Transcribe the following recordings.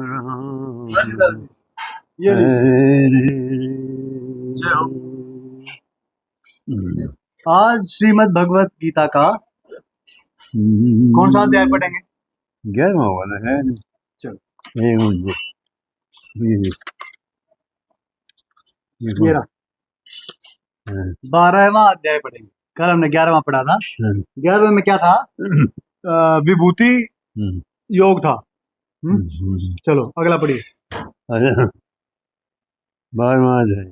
ये जय हो। आज श्रीमद् भगवत गीता का कौन सा अध्याय पढ़ेंगे? 11वां वाला है। चलो, ये 12वां अध्याय पढ़ेंगे। कल हमने 11वां पढ़ा था। 11वें में क्या था? विभूति योग था। चलो अगला पढ़िए। 12वां अध्याय।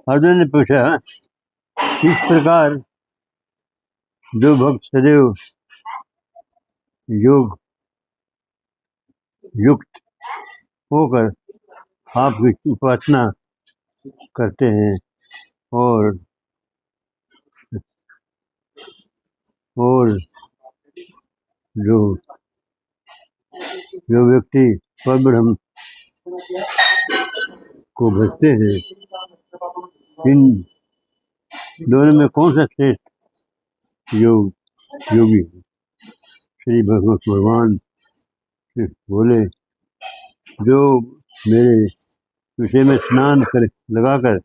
अर्जुन ने पूछा, इस प्रकार जो भक्त सदैव योग युक्त होकर आपकी उपासना करते हैं और जो व्यक्ति परब्रह्म को भजते हैं, इन दोनों में कौन सा श्रेष्ठ योगी है? श्री भगवान बोले, जो मेरे विषय में स्नान लगाकर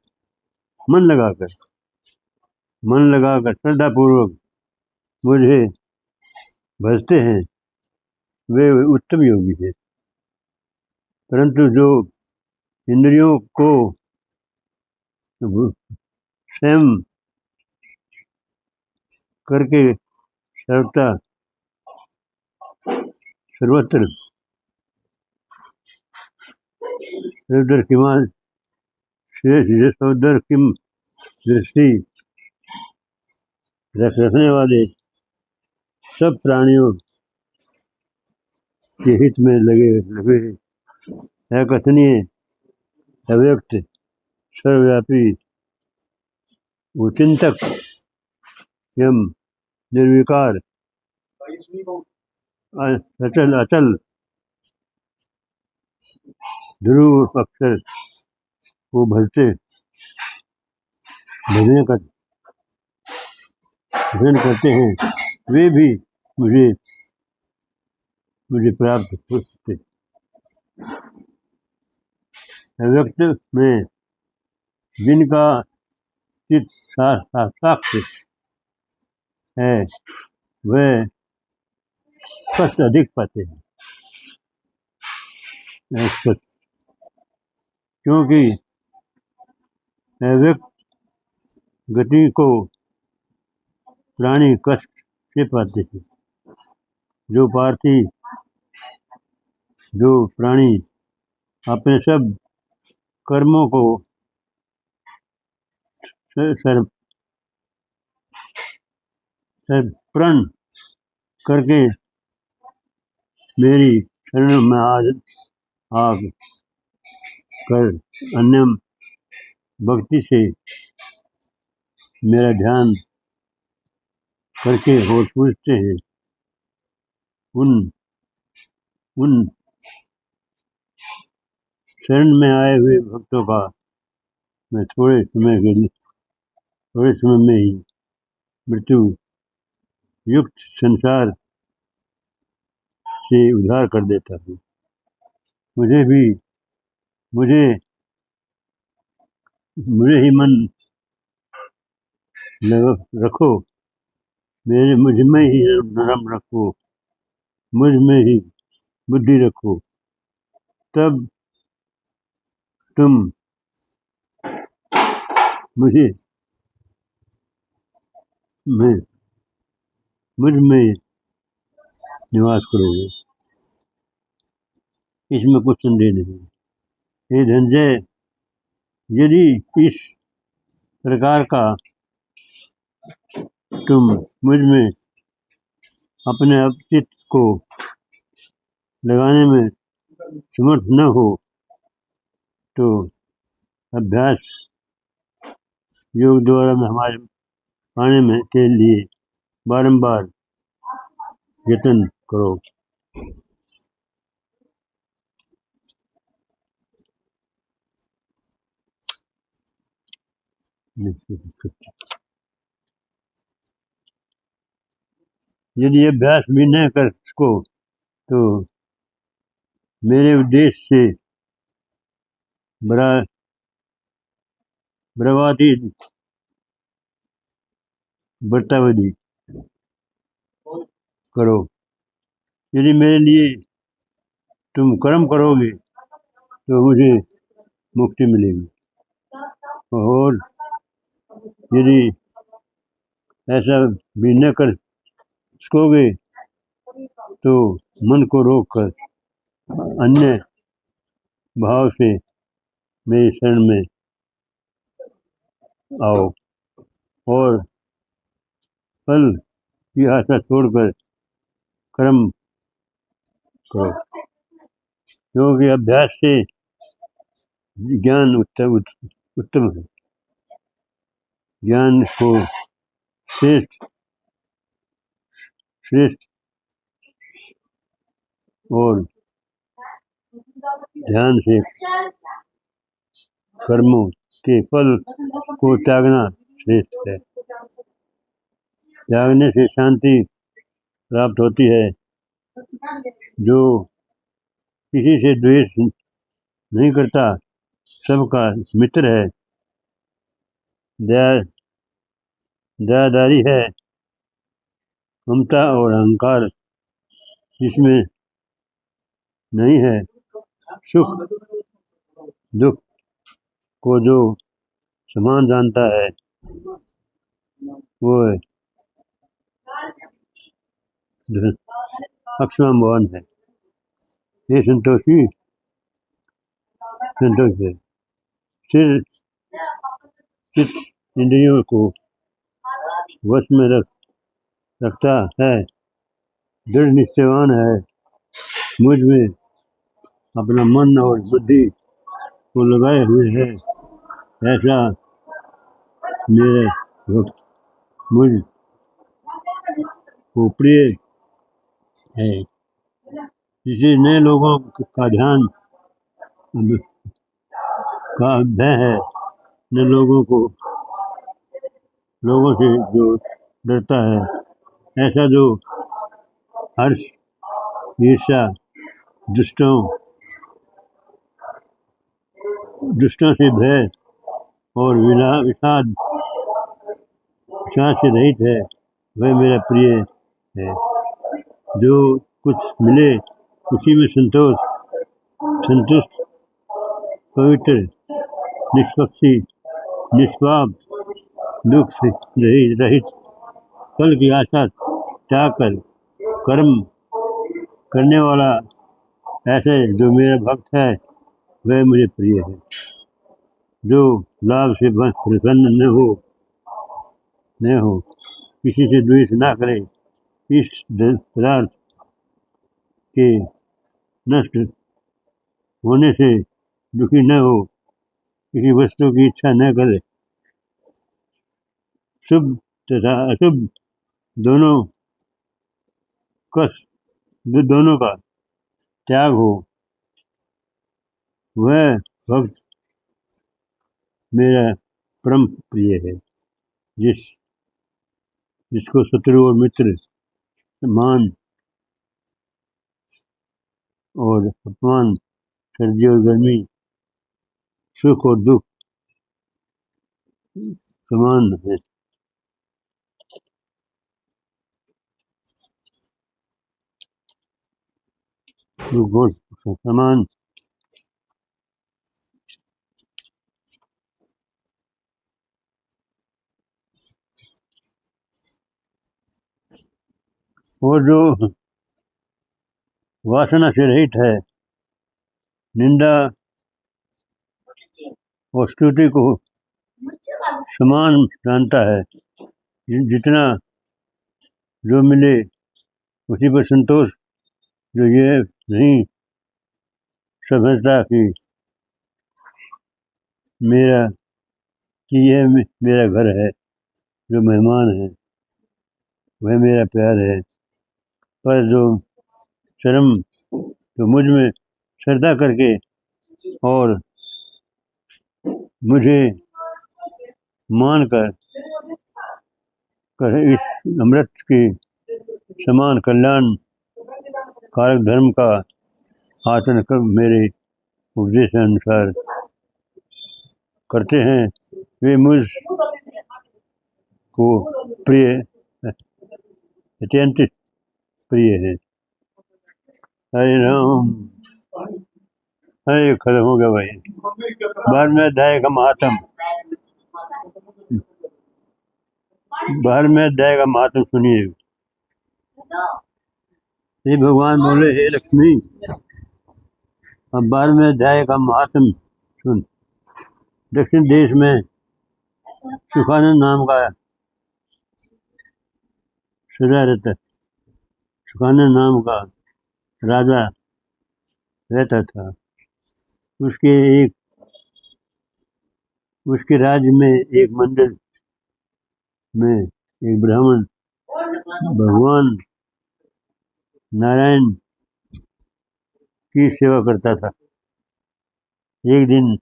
मन लगाकर श्रद्धा पूर्वक मुझे भजते हैं, वे उत्तम योगी हैं। परंतु जो इंद्रियों को स्वयं करके सर्वत्र किम दृष्टि रखने वाले सब प्राणियों के हित में लगे अकथनीय, अव्यक्त, सर्वव्यापी, उचिंतक, यम, निर्विकार, अचल ध्रुव अक्षर को भजन करते हैं, वे भी मुझे प्राप्त हो सकते। अव्यक्त में जिनका चित्त साक्ष्य है, वह स्पष्ट अधिक पाते हैं। क्योंकि अव्यक्त गति को प्राणी कष्ट से पाते हैं। जो प्राणी अपने सब कर्मों को समर्पण करके मेरी शरण में आ कर अन्य भक्ति से मेरा ध्यान करके और पूछते हैं, उन शरण में आए हुए भक्तों का मैं थोड़े समय में ही मृत्यु युक्त संसार से उद्धार कर देता हूँ। मुझे ही मन रखो, मुझ में ही नरम रखो, मुझ में ही बुद्धि रखो, तब तुम मुझ में निवास करोगे। इसमें कुछ संदेह नहीं। हे धनंजय, यदि इस प्रकार का तुम मुझ में अपने चित्त को लगाने में समर्थ न हो, तो अभ्यास योग द्वारा में हमारे पाने में के लिए बारंबार यत्न करो। यदि अभ्यास भी न कर सको तो मेरे उद्देश्य से बराबरी बर्तावरी करो। यदि मेरे लिए तुम कर्म करोगे तो मुझे मुक्ति मिलेगी, और यदि ऐसा भी न कर सकोगे तो मन को रोककर अन्य भाव से मेरी शरण में आओ, और फल की आशा छोड़कर कर्म करो, क्योंकि अभ्यास से ज्ञान उत्तम है। ज्ञान को श्रेष्ठ और ध्यान से कर्मों के फल को त्यागना श्रेष्ठ है। त्यागने से शांति प्राप्त होती है। जो किसी से द्वेष नहीं करता, सबका मित्र है, दयादारी है, ममता और अहंकार जिसमें नहीं है, सुख दुख को जो समान जानता है, वो अक्षमावान है। ये संतोष है। स्थिर चित्त इंद्रियों को वश में रखता है, दृढ़ निश्चयवान है, मुझ में अपना मन और बुद्धि को लगाए हुए है, ऐसा मेरे भक्त मुझ को प्रिय है। जिसे नए लोगों का ध्यान का भय है, न लोगों से जो डरता है, ऐसा जो हर्ष ईर्ष्या दुष्टों से भय और विषाद से रहित है, वह मेरा प्रिय है। जो कुछ मिले उसी में संतुष्ट, पवित्र, निष्पक्षी, निष्पाप, दुख से रहित, फल की आशा त्याग कर कर्म करने वाला, ऐसे जो मेरा भक्त है, वह मुझे प्रिय है। जो लाभ से प्रसन्न न हो, किसी से द्वेष न करे, इस पदार्थ के नष्ट होने से दुखी न हो, किसी वस्तु की इच्छा न करे, शुभ तथा अशुभ दोनों का त्याग हो, वह भक्त मेरा परम प्रिय है। जिसको शत्रु और मित्र, मान और अपमान, सर्दी और गर्मी, सुख और दुख समान है। दुख और समान और जो वासना से रहित है, निंदा और स्तुति को समान जानता है, जितना जो मिले उसी पर संतोष, जो ये नहीं समझता कि यह मेरा घर है, जो मेहमान है वह मेरा प्यार है, पर जो मुझ में श्रद्धा करके और मुझे मान कर इस अमृत के समान कल्याण कारक धर्म का आसन कर मेरे उपदेश अनुसार करते हैं, वे मुझ को प्रिय, अत्यंत प्रिय है। हरे राम। अरे खत्म हो गया भाई। 12वें अध्याय का महात्म। 12वें अध्याय का महात्म सुनिए। हे भगवान बोले, हे लक्ष्मी, अब 12वें अध्याय का महात्म सुन। दक्षिण देश में सुखानंद नाम का सदा रहता, सुखानंद नाम का राजा रहता था। उसके राज्य में एक मंदिर में एक ब्राह्मण भगवान नारायण की सेवा करता था। एक दिन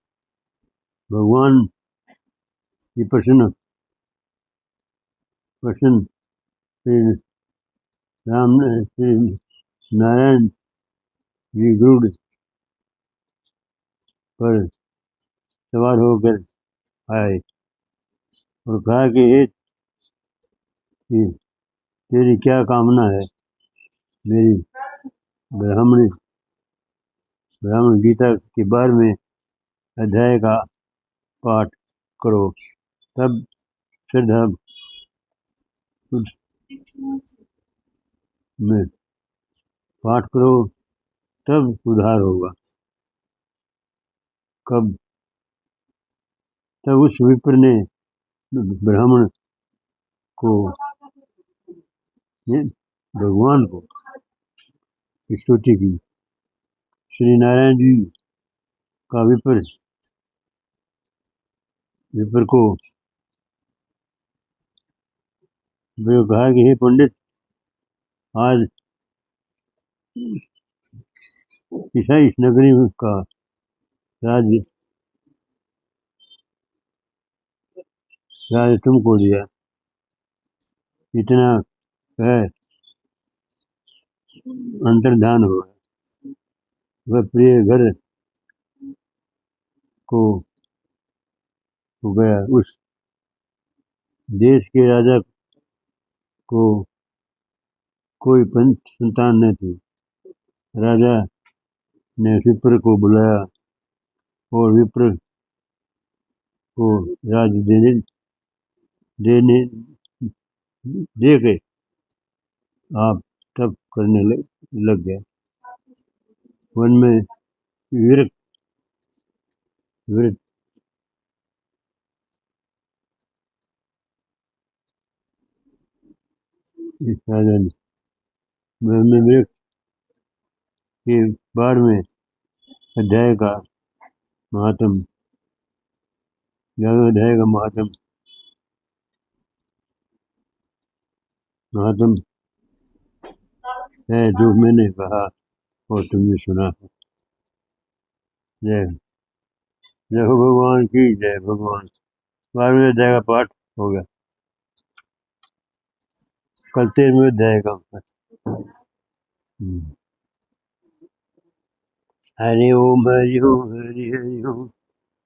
भगवान की प्रसन्न श्री नारायण जी गरुड़ पर सवार होकर आए और कहा कि तेरी क्या कामना है? मेरी ब्राह्मण गीता के 12वें अध्याय का पाठ करो, तब श्रद्धा में पाठ करो, तब उद्धार होगा। तब उस विप्र ने ब्राह्मण को भगवान को स्तुति की। श्री नारायण जी का विप्र को कहा कि हे पंडित, आज इस नगरी का राज्य तुमको दिया। इतना है अंतर्धान हुआ। वह प्रिय घर को गया। उस देश के राजा को कोई संतान न थी। राजा ने विप्र को बुलाया और विप्र को राज्य दे के आप तप करने लग गया। वन में विरक्त के 12वें अध्याय का महात्म, 11वें अध्याय का महात्म है जो मैंने कहा और तुमने सुना है। जय हो भगवान की जय। भगवान 12वें अध्याय का पाठ हो गया। कल 13वें अध्याय का। हरि ओम हरि ओम हरि हरि ओम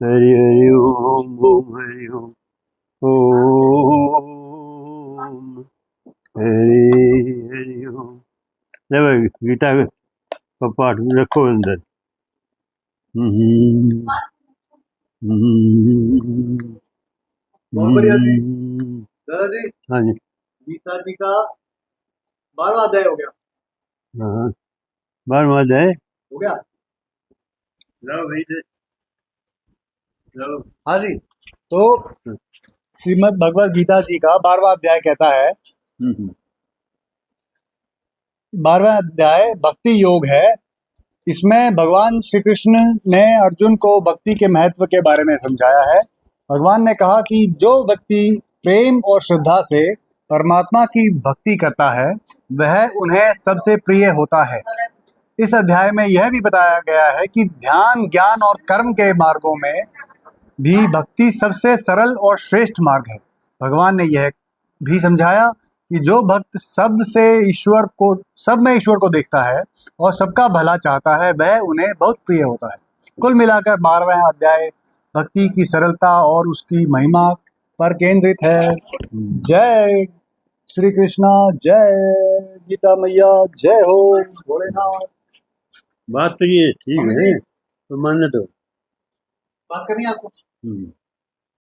हरि हरि ओम ओम हरि ओम ओम हरि हरि ओम। गीता का पाठ रखो अंदर। बहुत बढ़िया जी। दादाजी, हाँ जी, गीता जी का 12वां अध्याय हो गया। हाँ 12वां अध्याय हो गया। लो भाई से लो। हाँ जी, तो श्रीमद् भगवद गीता जी का 12वां अध्याय कहता है, 12वां अध्याय भक्ति योग है। इसमें भगवान श्री कृष्ण ने अर्जुन को भक्ति के महत्व के बारे में समझाया है। भगवान ने कहा कि जो व्यक्ति प्रेम और श्रद्धा से परमात्मा की भक्ति करता है वह उन्हें सबसे प्रिय होता है। इस अध्याय में यह भी बताया गया है कि ध्यान, ज्ञान और कर्म के मार्गों में भी भक्ति सबसे सरल और श्रेष्ठ मार्ग है। भगवान ने यह भी समझाया कि जो भक्त सब में ईश्वर को देखता है और सबका भला चाहता है, वह उन्हें बहुत प्रिय होता है। कुल मिलाकर 12वां अध्याय भक्ति की सरलता और उसकी महिमा पर केंद्रित है। जय श्री कृष्णा, जय गीता मैया, जय हो भोलेनाथ। बात तो ये ठीक है, तो मानना तो बात करनी है आपको।